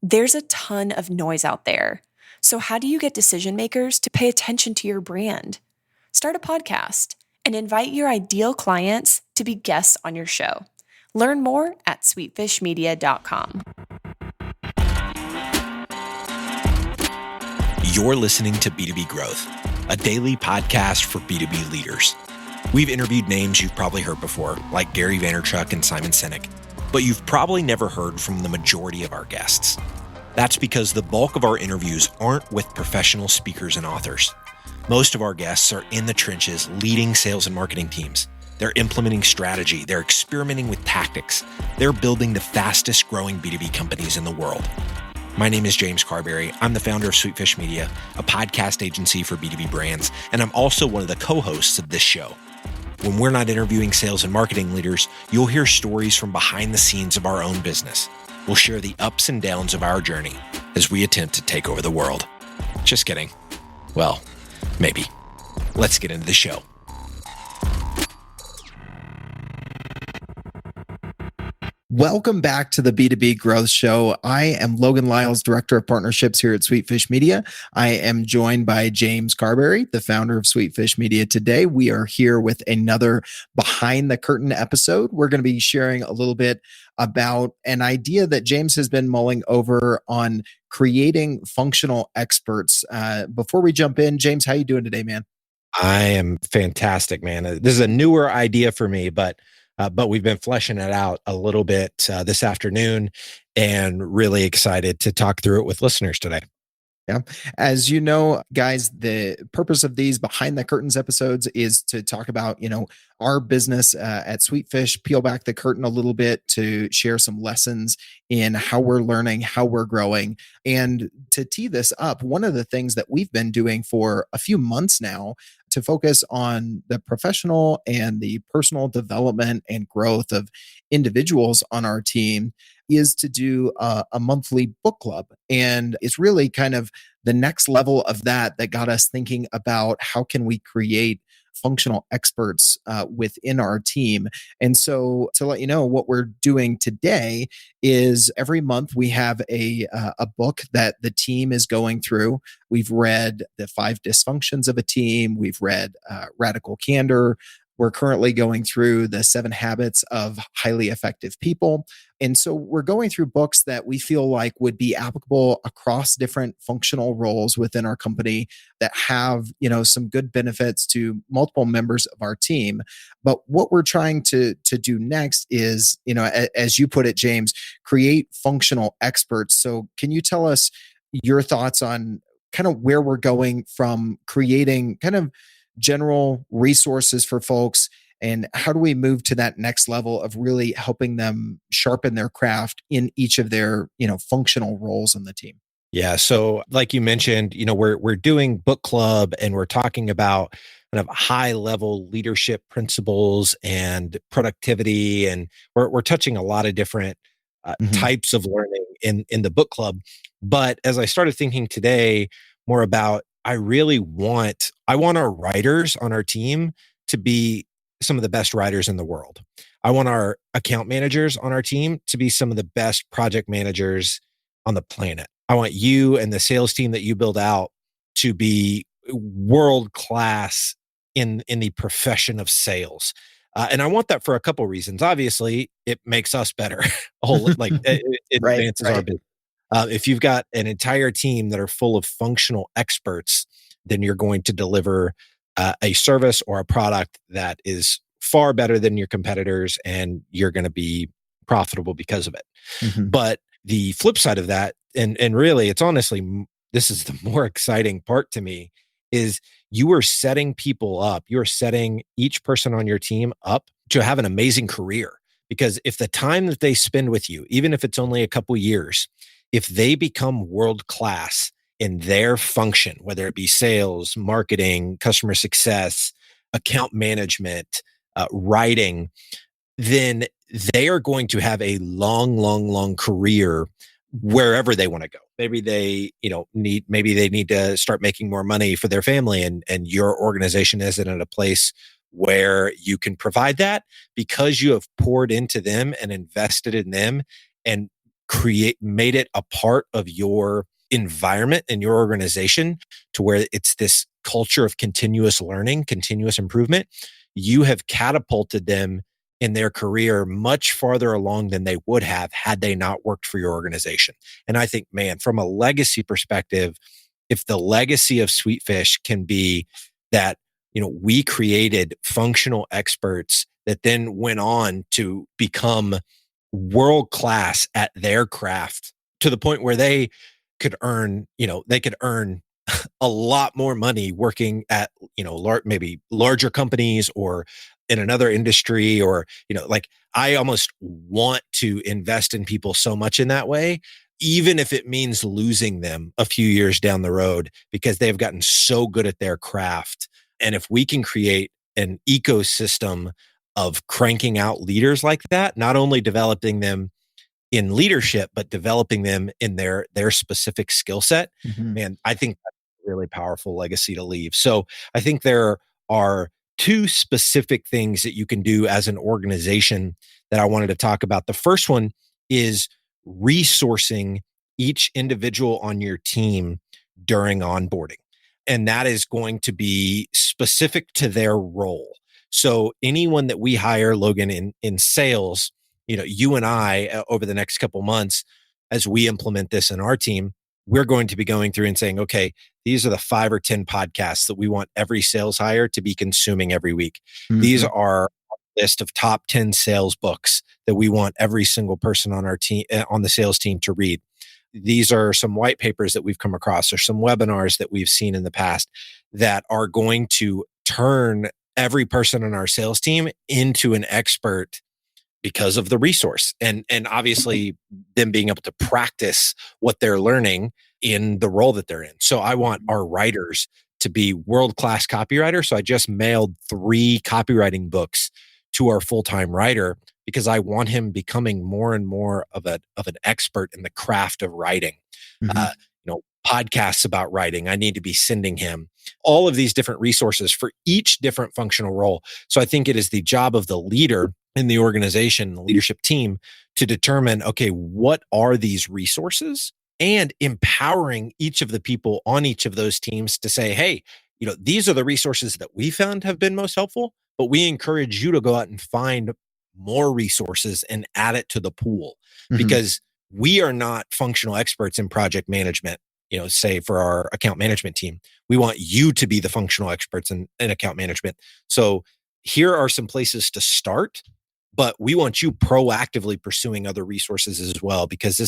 There's a ton of noise out there. So, how do you get decision makers to pay attention to your brand? Start a podcast and invite your ideal clients to be guests on your show. Learn more at sweetfishmedia.com. You're listening to B2B Growth, a daily podcast for B2B leaders. We've interviewed names you've probably heard before, like Gary Vaynerchuk and Simon Sinek, but you've probably never heard from the majority of our guests. That's because the bulk of our interviews aren't with professional speakers and authors. Most of our guests are in the trenches leading sales and marketing teams. They're implementing strategy. They're experimenting with tactics. They're building the fastest growing B2B companies in the world. My name is James Carberry. I'm the founder of Sweetfish Media, a podcast agency for B2B brands, and I'm also one of the co-hosts of this show. When we're not interviewing sales and marketing leaders, you'll hear stories from behind the scenes of our own business. We'll share the ups and downs of our journey as we attempt to take over the world. Just kidding. Well, maybe. Let's get into the show. Welcome back to the B2B Growth Show. I am Logan Lyles, Director of Partnerships here at Sweetfish Media. I am joined by James Carberry, the founder of Sweetfish Media. Today, we are here with another behind the curtain episode. We're going to be sharing a little bit about an idea that James has been mulling over on creating functional experts. Before we jump in, James, how you doing today, man? I am fantastic, man. This is a newer idea for me, but we've been fleshing it out a little bit this afternoon and really excited to talk through it with listeners today. Yeah. As you know, guys, the purpose of these behind the curtains episodes is to talk about, our business at Sweetfish, peel back the curtain a little bit to share some lessons in how we're learning, how we're growing. And to tee this up, one of the things that we've been doing for a few months now to focus on the professional and the personal development and growth of individuals on our team is to do a monthly book club. And it's really kind of the next level of that got us thinking about how can we create functional experts within our team. And so to let you know, what we're doing today is every month we have a book that the team is going through. We've read The 5 Dysfunctions of a Team. We've read Radical Candor. We're currently going through The 7 Habits of Highly Effective People. And so we're going through books that we feel like would be applicable across different functional roles within our company that have, some good benefits to multiple members of our team. But what we're trying to do next is, as you put it, James, create functional experts. So can you tell us your thoughts on kind of where we're going from creating kind of general resources for folks, and how do we move to that next level of really helping them sharpen their craft in each of their, functional roles in the team? Yeah. So like you mentioned, we're doing book club and we're talking about kind of high level leadership principles and productivity. And we're touching a lot of different types of learning in the book club. But as I started thinking today more about, I want our writers on our team to be some of the best writers in the world. I want our account managers on our team to be some of the best project managers on the planet. I want you and the sales team that you build out to be world-class in the profession of sales. And I want that for a couple of reasons. Obviously, it makes us better. It advances our business. If you've got an entire team that are full of functional experts, then you're going to deliver a service or a product that is far better than your competitors, and you're going to be profitable because of it. Mm-hmm. But the flip side of that, and really, it's honestly, this is the more exciting part to me, is you are setting people up. You're setting each person on your team up to have an amazing career. Because if the time that they spend with you, even if it's only a couple years, if they become world-class in their function, whether it be sales, marketing, customer success, account management, writing, then they are going to have a long career wherever they want to go. Maybe they, need to start making more money for their family, and your organization isn't at a place where you can provide that because you have poured into them and invested in them and made it a part of your environment and your organization to where it's this culture of continuous learning, continuous improvement, you have catapulted them in their career much farther along than they would have had they not worked for your organization. And I think, man, from a legacy perspective, if the legacy of Sweetfish can be that, we created functional experts that then went on to become world class at their craft to the point where they could earn, a lot more money working at, maybe larger companies or in another industry, or, like, I almost want to invest in people so much in that way, even if it means losing them a few years down the road, because they've gotten so good at their craft. And if we can create an ecosystem of cranking out leaders like that, not only developing them in leadership, but developing them in their specific skill set, man, I think that's a really powerful legacy to leave. So I think there are two specific things that you can do as an organization that I wanted to talk about. The first one is resourcing each individual on your team during onboarding. And that is going to be specific to their role. So anyone that we hire, Logan, in sales, you and I, over the next couple months, as we implement this in our team, we're going to be going through and saying, okay, these are the 5 or 10 podcasts that we want every sales hire to be consuming every week. These are a list of top 10 sales books that we want every single person on our team, on the sales team, to read. These are some white papers that we've come across, or some webinars that we've seen in the past that are going to turn every person on our sales team into an expert because of the resource, and obviously them being able to practice what they're learning in the role that they're in. So I want our writers to be world-class copywriters. So I just mailed 3 copywriting books to our full-time writer, because I want him becoming more and more of an expert in the craft of writing. Podcasts about writing, I need to be sending him all of these different resources for each different functional role. So I think it is the job of the leader in the organization, the leadership team, to determine, okay, what are these resources, and empowering each of the people on each of those teams to say, hey, these are the resources that we found have been most helpful, but we encourage you to go out and find more resources and add it to the pool, because we are not functional experts in project management. Say for our account management team, we want you to be the functional experts in account management. So here are some places to start, but we want you proactively pursuing other resources as well, because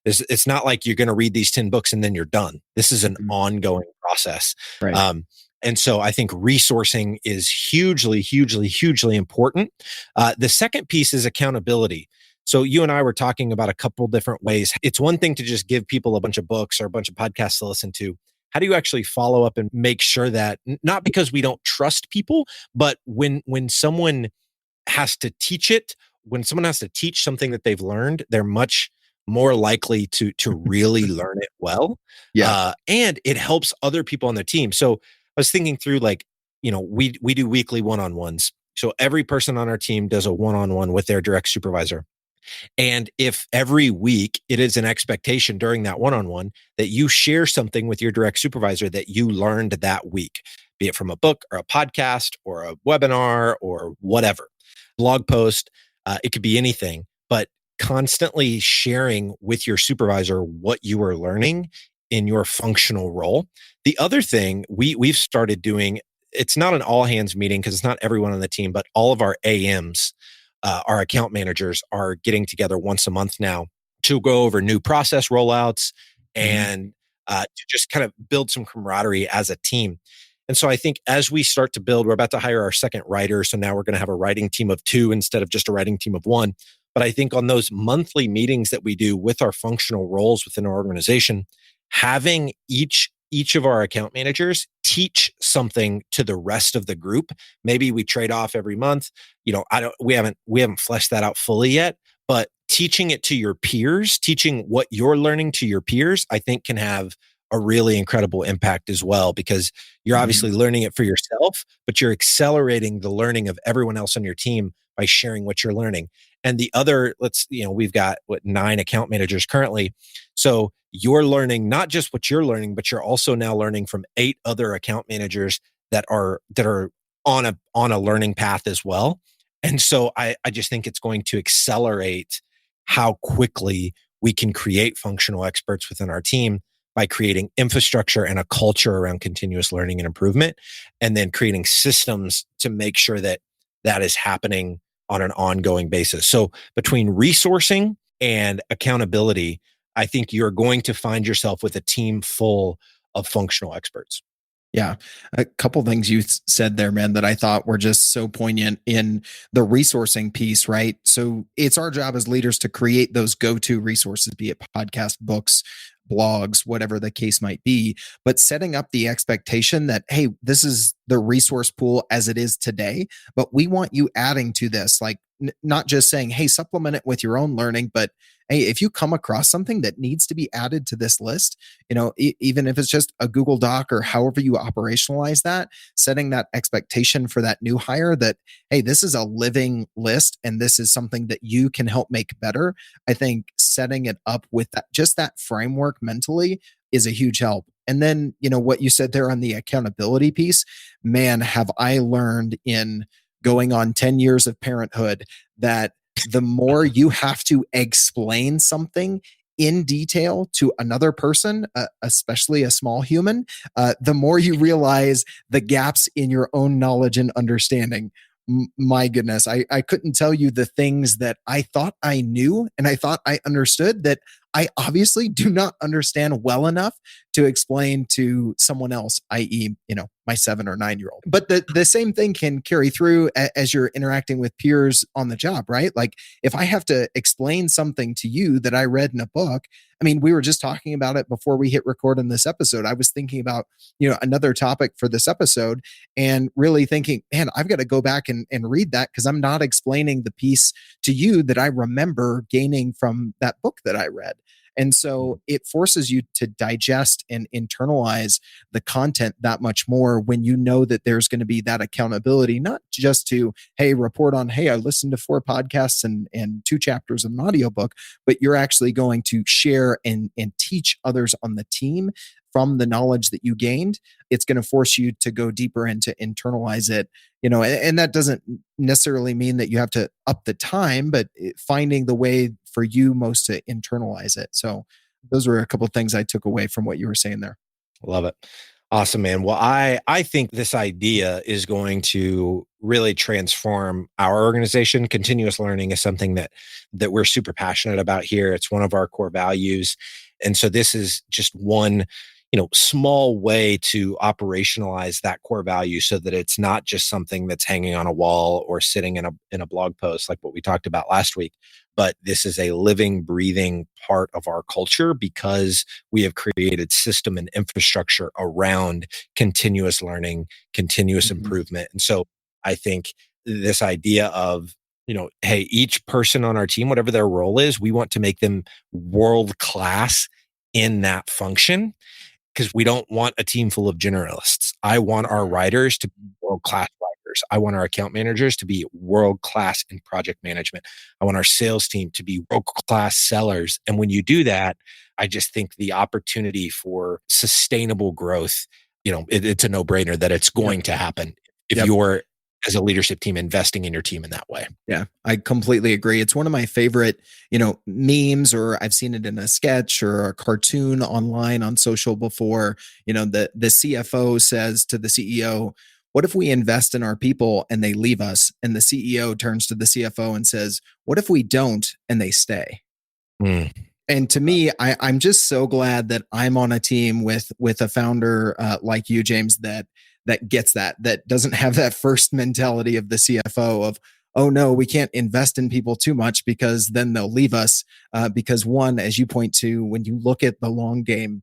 it's not like you're going to read these 10 books and then you're done. This is an ongoing process. Right. And so I think resourcing is hugely, hugely, hugely important. The second piece is accountability. So you and I were talking about a couple different ways. It's one thing to just give people a bunch of books or a bunch of podcasts to listen to. How do you actually follow up and make sure that, not because we don't trust people, but when someone has to teach it, when someone has to teach something that they've learned, they're much more likely to really learn it well. And it helps other people on their team. So I was thinking through, like, we do weekly one-on-ones. So every person on our team does a one-on-one with their direct supervisor. And if every week it is an expectation during that one-on-one that you share something with your direct supervisor that you learned that week, be it from a book or a podcast or a webinar or whatever, blog post, it could be anything, but constantly sharing with your supervisor what you are learning in your functional role. The other thing we've started doing, it's not an all hands meeting because it's not everyone on the team, but all of our AMs, our account managers, are getting together once a month now to go over new process rollouts and to just kind of build some camaraderie as a team. And so I think as we start to build, we're about to hire our second writer. So now we're going to have a writing team of 2 instead of just a writing team of 1. But I think on those monthly meetings that we do with our functional roles within our organization, having each of our account managers teach something to the rest of the group. Maybe we trade off every month. We haven't fleshed that out fully yet, but teaching it to your peers, teaching what you're learning to your peers, I think can have a really incredible impact as well, because you're obviously learning it for yourself, but you're accelerating the learning of everyone else on your team by sharing what you're learning. And the other, we've got 9 account managers currently. So you're learning not just what you're learning, but you're also now learning from 8 other account managers that are on a learning path as well. And so I just think it's going to accelerate how quickly we can create functional experts within our team by creating infrastructure and a culture around continuous learning and improvement, and then creating systems to make sure that that is happening on an ongoing basis. So between resourcing and accountability, I think you're going to find yourself with a team full of functional experts. Yeah. A couple things you said there, man, that I thought were just so poignant in the resourcing piece, right? So it's our job as leaders to create those go-to resources, be it podcast, books, blogs, whatever the case might be, but setting up the expectation that, hey, this is the resource pool as it is today, but we want you adding to this, like not just saying, hey, supplement it with your own learning, but hey, if you come across something that needs to be added to this list, even if it's just a Google Doc or however you operationalize that, setting that expectation for that new hire that, hey, this is a living list and this is something that you can help make better. I think setting it up with that framework mentally is a huge help. And then, what you said there on the accountability piece, man, have I learned in going on 10 years of parenthood that the more you have to explain something in detail to another person, especially a small human, the more you realize the gaps in your own knowledge and understanding. My goodness, I couldn't tell you the things that I thought I knew and I thought I understood that I obviously do not understand well enough to explain to someone else, i.e., my 7 or 9-year-old. But the same thing can carry through as you're interacting with peers on the job, right? Like if I have to explain something to you that I read in a book, I mean, we were just talking about it before we hit record on this episode. I was thinking about, another topic for this episode and really thinking, man, I've got to go back and read that because I'm not explaining the piece to you that I remember gaining from that book that I read. And so it forces you to digest and internalize the content that much more when you know that there's going to be that accountability, not just to, hey, report on, hey, I listened to 4 podcasts and 2 chapters of an audiobook, but you're actually going to share and teach others on the team from the knowledge that you gained. It's going to force you to go deeper and to internalize it, and that doesn't necessarily mean that you have to up the time, but finding the way for you most to internalize it. So those were a couple of things I took away from what you were saying there. Love it. Awesome, man. Well, I think this idea is going to really transform our organization. Continuous learning is something that we're super passionate about here. It's one of our core values. And so this is just one small way to operationalize that core value so that it's not just something that's hanging on a wall or sitting in a blog post like what we talked about last week, but this is a living, breathing part of our culture because we have created system and infrastructure around continuous learning, continuous improvement. And so I think this idea of, hey, each person on our team, whatever their role is, we want to make them world class in that function. Because we don't want a team full of generalists. I want our writers to be world-class writers. I want our account managers to be world-class in project management. I want our sales team to be world-class sellers. And when you do that, I just think the opportunity for sustainable growth, it's a no-brainer that it's going to happen if you're, as a leadership team, investing in your team in that way. Yeah, I completely agree. It's one of my favorite, memes, or I've seen it in a sketch or a cartoon online on social before. The CFO says to the CEO, what if we invest in our people and they leave us? And the CEO turns to the CFO and says, what if we don't and they stay? And to me, I'm just so glad that I'm on a team with a founder like you, James, that gets that doesn't have that first mentality of the CFO of, oh no, we can't invest in people too much because then they'll leave us. Because one, as you point to, when you look at the long game,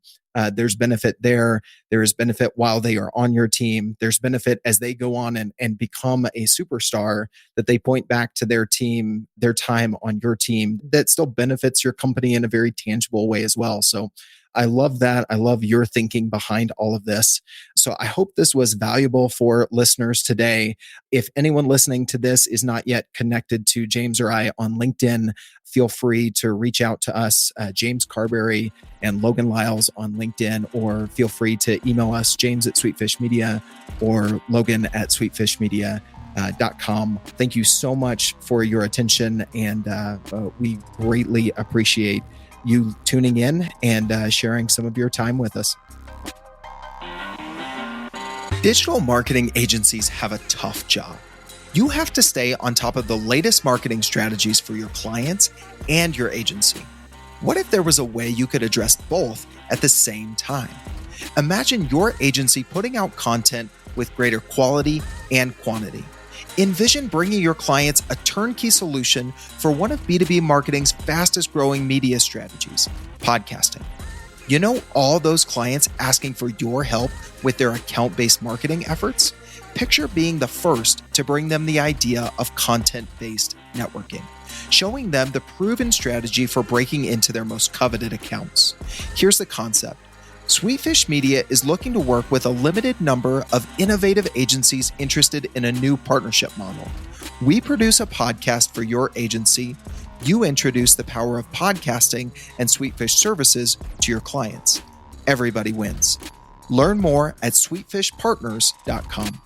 there's benefit there. There is benefit while they are on your team. There's benefit as they go on and become a superstar, that they point back to their team, their time on your team, that still benefits your company in a very tangible way as well. So I love that. I love your thinking behind all of this. So I hope this was valuable for listeners today. If anyone listening to this is not yet connected to James or I on LinkedIn, feel free to reach out to us, James Carberry and Logan Lyles on LinkedIn, or feel free to email us, James at Sweetfish Media or Logan at sweetfishmedia.com. Thank you so much for your attention, and we greatly appreciate you tuning in and sharing some of your time with us. Digital marketing agencies have a tough job. You have to stay on top of the latest marketing strategies for your clients and your agency. What if there was a way you could address both at the same time? Imagine your agency putting out content with greater quality and quantity. Envision bringing your clients a turnkey solution for one of B2B marketing's fastest growing media strategies, podcasting. You know, all those clients asking for your help with their account-based marketing efforts? Picture being the first to bring them the idea of content-based networking, showing them the proven strategy for breaking into their most coveted accounts. Here's the concept. Sweetfish Media is looking to work with a limited number of innovative agencies interested in a new partnership model. We produce a podcast for your agency. You introduce the power of podcasting and Sweetfish services to your clients. Everybody wins. Learn more at sweetfishpartners.com.